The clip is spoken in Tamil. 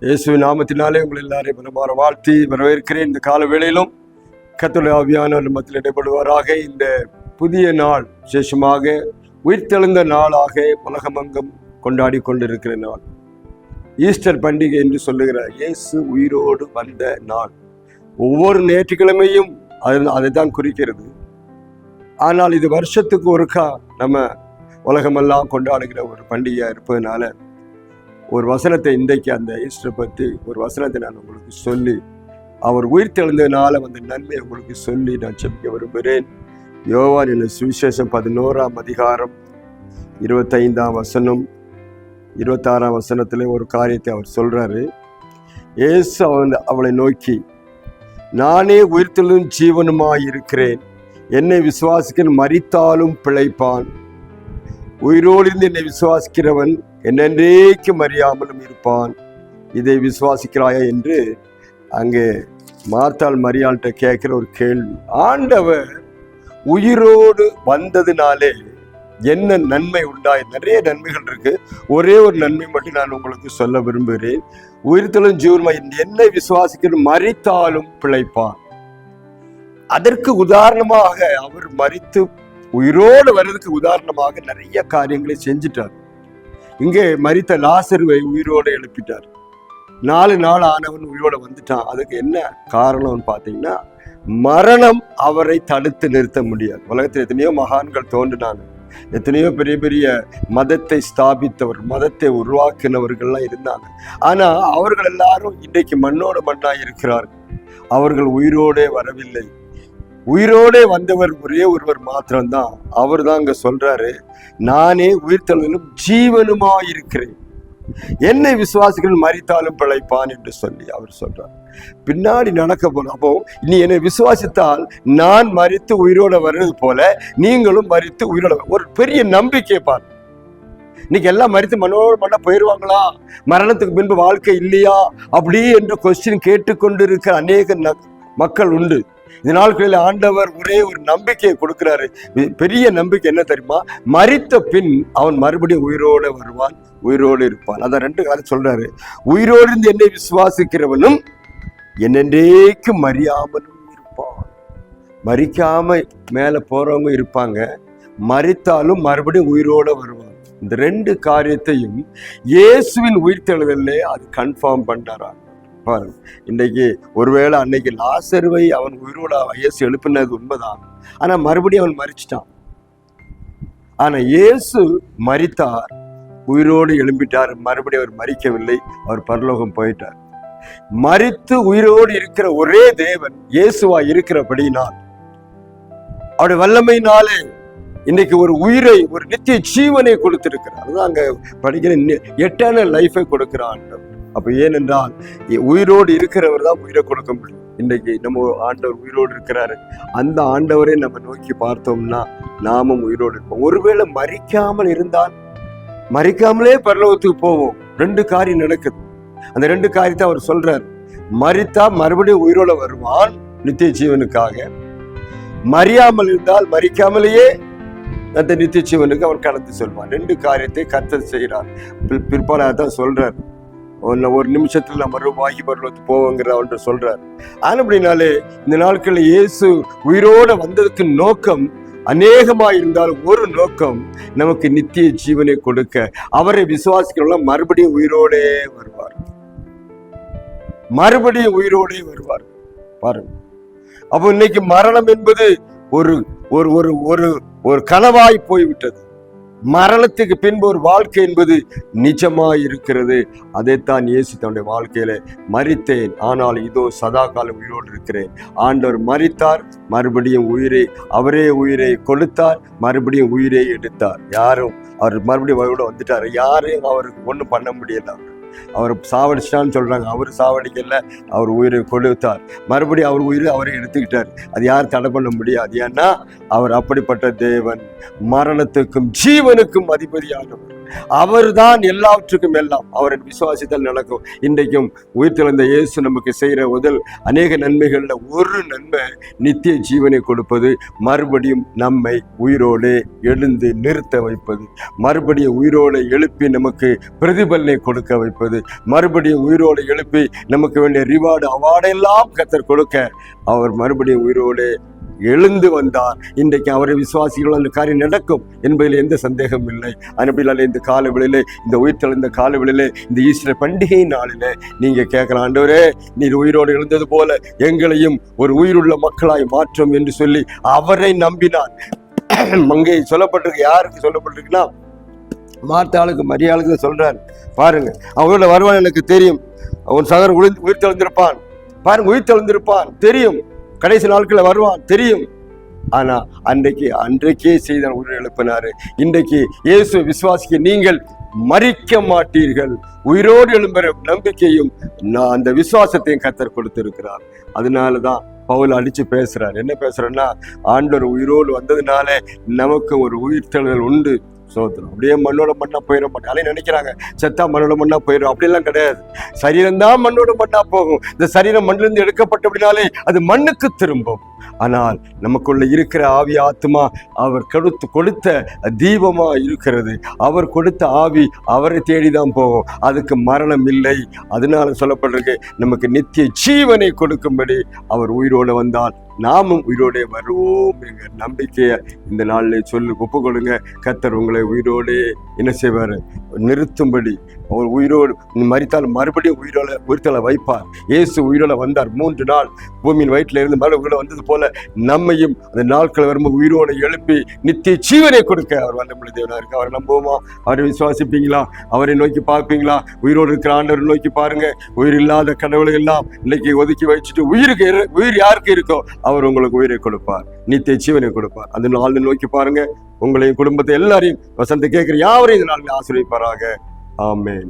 இயேசுவின் நாமத்தினாலே உங்கள் எல்லாரையும் மனமாற வாழ்த்தி வரவேற்கிறேன். இந்த கால வேளையிலும் கர்த்தருடைய ஆவியானவர் மத்தியில் இடைப்படுவாராக. இந்த புதிய நாள் விசேஷமாக உயிர்த்தெழுந்த நாளாக உலகமெங்கும் கொண்டாடி கொண்டிருக்கிற நாள், ஈஸ்டர் பண்டிகை என்று சொல்லுகிற இயேசு உயிரோடு வந்த நாள். ஒவ்வொரு ஞாயிற்றுக்கிழமையும் அதை தான் குறிக்கிறது. ஆனால் இது வருஷத்துக்கு ஒருக்கா நம்ம உலகமெல்லாம் கொண்டாடுகிற ஒரு பண்டிகையாக இருப்பதனால ஒரு வசனத்தை இன்றைக்கு அந்த ஈஸ்டரை பற்றி ஒரு வசனத்தை நான் உங்களுக்கு சொல்லி, அவர் உயிர்த்தெழுந்ததுனால வந்த நன்மை உங்களுக்கு சொல்லி நான் செபிக்க விரும்புகிறேன். யோவான் என்னும் சுவிசேஷம் 11ஆம் அதிகாரம் 25ஆம் வசனம் 26ஆம் வசனத்தில் ஒரு காரியத்தை அவர் சொல்றாரு. இயேசு அவளை நோக்கி, நானே உயிர்த்தெழும் ஜீவனுமாய் இருக்கிறேன், என்னை விசுவாசிக்க மரித்தாலும் பிழைப்பான், உயிரோடு இருந்து என்னை விசுவாசிக்கிறவன் என்னென்றைக்கும் அறியாமலும் இருப்பான், இதை விசுவாசிக்கிறாயா என்று அங்கே மார்த்தாள் மரியாள்கிட்ட கேட்கிற ஒரு கேள்வி. ஆண்டவர் உயிரோடு வந்ததுனாலே என்ன நன்மை உண்டாய்? நிறைய நன்மைகள் இருக்கு. ஒரே ஒரு நன்மை மட்டும் நான் உங்களுக்கு சொல்ல விரும்புகிறேன். உயிர்த்தெழும் ஜீவனுமாய் என்னை விசுவாசிக்கிற மரித்தாலும் பிழைப்பான். அதற்கு உதாரணமாக அவர் மரித்து உயிரோடு வர்றதுக்கு உதாரணமாக நிறைய காரியங்களை செஞ்சிட்டார். இங்கே மரித்த லாசருவை உயிரோடு எழுப்பிட்டார். 4 நாள் ஆனவன் உயிரோடு வந்துட்டான். அதுக்கு என்ன காரணம்னு பார்த்தீங்கன்னா, மரணம் அவரை தடுத்து நிறுத்த முடியாது. உலகத்தில் எத்தனையோ மகான்கள் தோன்றினாங்க, எத்தனையோ பெரிய பெரிய மதத்தை ஸ்தாபித்தவர், மதத்தை உருவாக்கினவர்கள்லாம் இருந்தாங்க. ஆனா அவர்கள் எல்லாரும் இன்றைக்கு மண்ணோட மண்ணாய் இருக்கிறார்கள். அவர்கள் உயிரோடே வரவில்லை. உயிரோடே வந்தவர் ஒரே ஒருவர் மாத்திரம்தான். அவர் தான் அங்க சொல்றாரு, நானே உயிர்த்தெழுதலும் ஜீவனுமாயிருக்கிறேன், என்னை விசுவாசிகள் மரித்தாலும் பிழைப்பான் என்று சொல்லி அவர் சொல்றார். பின்னாடி நடக்க போன அப்போ, நீ என்னை விசுவாசித்தால் நான் மரித்து உயிரோட வர்றது போல நீங்களும் மரித்து உயிரோட, ஒரு பெரிய நம்பிக்கை பாரு. இன்னைக்கு எல்லாம் மரித்து மனோடு மண்ண போயிடுவாங்களா, மரணத்துக்கு பின்பு வாழ்க்கை இல்லையா அப்படி என்ற கொஸ்டின் கேட்டுக்கொண்டு இருக்கிற அநேக மக்கள் உண்டு. இந்த நாட்களில் ஆண்டவர் ஒரே ஒரு நம்பிக்கையை கொடுக்கிறாரு. பெரிய நம்பிக்கை என்ன தெரியுமா? மரித்த பின் அவன் மறுபடியும் உயிரோடு வருவான், உயிரோடு இருப்பான். அதான் 2 காலம் சொல்றாரு. உயிரோடு இருந்து என்னை விசுவாசிக்கிறவனும் என்னென்றைக்கும் மறியாமலும் இருப்பான். மரிக்காம மேல போறவங்க இருப்பாங்க, மரித்தாலும் மறுபடியும் உயிரோட வருவாங்க. இந்த 2 காரியத்தையும் இயேசுவின் உயிர்த்தெழுதல்ல அது கன்ஃபார்ம் பண்றான். பாருங்க, இன்றைக்கு ஒருவேளை அன்னைக்கு லாசருவை அவன் உயிரோட இயேசு எழுப்பினது உண்மைதான். ஆனா மறுபடியும் அவன் மரிச்சிட்டான். ஆனா இயேசு மரித்தார், உயிரோடு எழும்பிட்டார். மறுபடியும் அவர் மரிக்கவில்லை, அவர் பரலோகம் போயிட்டார். மரித்து உயிரோடு இருக்கிற ஒரே தேவன் இயேசுவா இருக்கிறபடினால், அவருடைய வல்லமையினாலே இன்னைக்கு ஒரு உயிரை, ஒரு நித்திய ஜீவனை கொடுத்திருக்கிறார். அதுதான் அங்க படிக்கிற எட்டர்னல் லைஃபை கொடுக்கிறான். அப்ப ஏனென்றால் உயிரோடு இருக்கிறவர் தான் உயிரை கொடுக்க முடியும். இன்னைக்கு நம்ம ஆண்டவர் உயிரோடு இருக்கிறாரு. அந்த ஆண்டவரை நம்ம நோக்கி பார்த்தோம்னா நாமும் உயிரோடு இருப்போம். ஒருவேளை மரிக்காமல் இருந்தால், மரிக்காமலே பரலோகத்துக்கு போவோம். 2 காரியம் நடக்குது. அந்த 2 காரியத்தை அவர் சொல்றாரு. மரித்தா மறுபடியும் உயிரோட வருவான் நித்திய ஜீவனுக்காக. மறியாமல் இருந்தால் மரிக்காமலேயே அந்த நித்திய ஜீவனுக்கு அவர் கடந்து சொல்வான். 2 காரியத்தை கர்த்தர் செய்கிறார். பிற்பாடாதான் சொல்றாரு, ஒரு நிமிஷத்துல நம்ம ரூபாய்க்கு பரலோகத்துக்கு போவோங்கிற ஒன்று சொல்றாரு. ஆனா அப்படின்னாலே இந்த நாட்களில் இயேசு உயிரோட வந்ததுக்கு நோக்கம் அநேகமா இருந்தாலும் ஒரு நோக்கம் நமக்கு நித்திய ஜீவனை கொடுக்க. அவரை விசுவாசிக்கிறவங்க மறுபடியும் உயிரோடே வருவார், மறுபடியும் உயிரோடே வருவார். பாருங்க, அப்போ இன்னைக்கு மரணம் என்பது ஒரு ஒரு ஒரு ஒரு ஒரு கனவாய் போய்விட்டது. மரணத்துக்கு பின்பு ஒரு வாழ்க்கை என்பது நிஜமாய் இருக்கிறது. அதைத்தான் இயேசு தன்னுடைய வாழ்க்கையில, மரித்தேன் ஆனால் இதோ சதா காலம் உயிரோடு இருக்கிறேன். ஆண்டவர் மரித்தார், மறுபடியும் உயிரை, அவரே உயிரை கொடுத்தார், மறுபடியும் உயிரை எடுத்தார். யாரும் அவர் மறுபடியும் உயிரோட வந்துட்டார். யாரையும் அவருக்கு ஒன்றும் பண்ண முடியல. அவர் சாவடிச்சிட்டான்னு சொல்றாங்க, அவர் சாவடிக்கல, அவர் உயிரை கொடுத்தார். மறுபடியும் அவர் உயிரை அவரை எடுத்துக்கிட்டார். அது யார் தடை பண்ண முடியாது. ஏன்னா அவர் அப்படிப்பட்ட தேவன், மரணத்துக்கும் ஜீவனுக்கும் அதிபதியானவர். அவர்தான் எல்லாவற்றுக்கும் எல்லாம். அவரை விசுவாசித்தால் நடக்கும். இன்றைக்கும் உயிர்த்தெழுந்த இயேசு நமக்கு செய்கிற முதல் அநேக நன்மைகள்ல ஒரு நன்மை நித்திய ஜீவனை கொடுப்பது, மறுபடியும் நம்மை உயிரோடு எழுந்து நிறுத்த வைப்பது, மறுபடியும் உயிரோடு எழுப்பி நமக்கு பிரதிபலனை கொடுக்க வைப்பது, மறுபடியும் உயிரோடு எழுப்பி நமக்கு வேண்டிய ரிவார்டு அவார்டெல்லாம் கர்த்தர் கொடுக்க அவர் மறுபடியும் உயிரோடு எழுந்து வந்தார். இன்றைக்கு அவரை விசுவாசிகள் அந்த காரியம் நடக்கும் என்பதில் எந்த சந்தேகமும் இல்லை. அனுப்பினால இந்த காலவெளியிலே, இந்த உயிர்த்தெழுந்த காலவெளியிலே, இந்த ஈஸ்டர் பண்டிகை நாளிலே நீங்க கேட்கலாம், ஆண்டவரே நீர் உயிரோடு எழுந்தது போல எங்களையும் ஒரு உயிருள்ள மக்களாய் மாற்றும் என்று சொல்லி அவரை நம்பினார். அங்கே சொல்லப்பட்டிருக்கு, யாருக்கு சொல்லப்பட்டிருக்குன்னா மார்த்தாளுக்கு மரியாளுக்கு சொல்றாரு. பாருங்க, அவங்களோட வருவான் எனக்கு தெரியும், அவன் சகர் உயிர்த்தெழுந்திருப்பான், பாருங்க உயிர்த்தெழுந்திருப்பான் தெரியும், கடைசி நாட்களில் வருவான் தெரியும். ஆனா அன்றைக்கே செய்த உயிர் எழுப்பினாரு. இன்றைக்கு இயேசு விசுவாசிக்க நீங்கள் மரிக்க மாட்டீர்கள், உயிரோடு எழும்புற நம்பிக்கையும் அந்த விசுவாசத்தையும் கர்த்தர் கொடுத்திருக்கிறார். அதனாலதான் பவுல் அடிச்சு பேசுறார். என்ன பேசுறேன்னா, ஆண்டவர் உயிரோடு வந்ததுனால நமக்கு ஒரு உயிர்த்தெழுதல் உண்டு. சோத்திரம். அப்படியே மண்ணோட மண்ணா போயிட மாட்டேன். அதே நினைக்கிறாங்க செத்தா மண்ணோட மண்ணா போயிடும். அப்படிலாம் கிடையாது. சரீரம் தான் மண்ணோட மண்ணா போகும். இந்த சரீரம் மண்ணிலிருந்து எடுக்கப்பட்ட அப்படின்னாலே அது மண்ணுக்கு திரும்பும். ஆனால் நமக்குள்ள இருக்கிற ஆவி ஆத்மா அவர் கொடுத்த தீபமா இருக்கிறது. அவர் கொடுத்த ஆவி அவரை தேடிதான் போகும். அதுக்கு மரணம் இல்லை. அதனால சொல்லப்படுறது நமக்கு நித்திய ஜீவனை கொடுக்கும்படி அவர் உயிரோடு வந்தால் நாமும் உயிரோடே வருவோம் என்ற நம்பிக்கையை இந்த நாளில் சொல்லி ஒப்பு கொடுங்க. கர்த்தர் உங்களை உயிரோடே என்ன செய்வார், நிறுத்தும்படி. அவர் உயிரோடு மரித்தால் மறுபடியும் உயிர்த்தலை வைப்பார். இயேசு உயிரோட வந்தார். 3 நாள் பூமியின் வயிற்றில் இருந்து மறுபடியும் உயிரோட வந்தது போல நம்மையும் அந்த நாட்கள் வரும்போது உயிரோடு எழுப்பி நித்திய ஜீவனை கொடுக்க அவர் வல்லமுள்ள தேவனா இருக்கு. அவரை நம்புவோமா? அவரை விசுவாசிப்பீங்களா? அவரை நோக்கி பார்ப்பீங்களா? உயிரோடு இருக்கிற ஆண்டவரை நோக்கி பாருங்க. உயிர் இல்லாத கடவுளை எல்லாம் இன்னைக்கு ஒதுக்கி வச்சுட்டு உயிர் யாருக்கு இருக்கோ அவர் உங்களுக்கு உயிரை கொடுப்பார், நித்திய ஜீவனை கொடுப்பார். அந்த நாள் நோக்கி பாருங்க. உங்களையும் குடும்பத்தை எல்லாரையும் வசந்த கேட்கிற யாவரையும் இந்த நாளில் ஆசீர்வதிப்பாராக. ஆமென்.